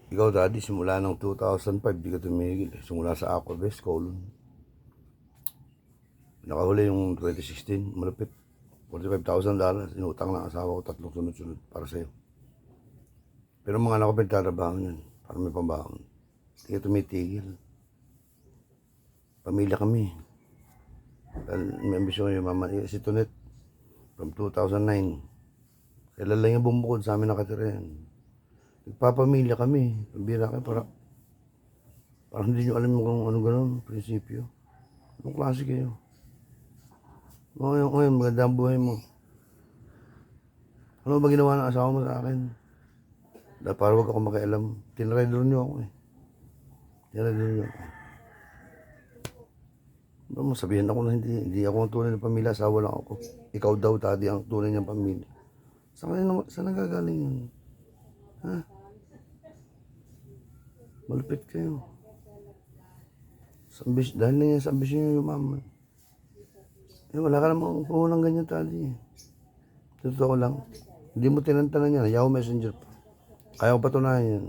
Ikaw, Daddy, simula ng 2005, di ka tumigil. Simula sa Aquabest, Colon. Nakahuli yung 2016, malapit. $45,000. Inutang ng asawa ko, 3 sunod-sunod para sa'yo. Pero mga anak ko pinagtatrabaho yun, para may pambahon. Hindi ka tumitigil. Pamilya kami. May ambisyon yung mama, si Tonet, from 2009. Kailan lang yung bumukod sa amin nakatira yan. Nagpapamilya kami. Pambira kayo, parang hindi nyo alam kung ano gano'n, prinsipyo. Anong klase kayo? Ngayon, maganda ang buhay mo. Ano ba ginawa ng asawa mo sa akin? Dahil para wag ako makialam. Tinraidor nyo ako eh. Tinraidor nyo ako. Ba mo sabihin ako na hindi ako ang tunay ng pamilya, asawa lang ako. Ikaw daw, Daddy, ang tunay niyang pamilya. Saan nagagaling yun? Ha? Malupit kayo. Dahil na yan sa ambisyon nyo yung mama. Eh, wala ka namang puhunang ganyan, Daddy. Totoo lang. Hindi mo tinantanan yan. Yahoo Messenger pa. Kaya ko patunayan yan.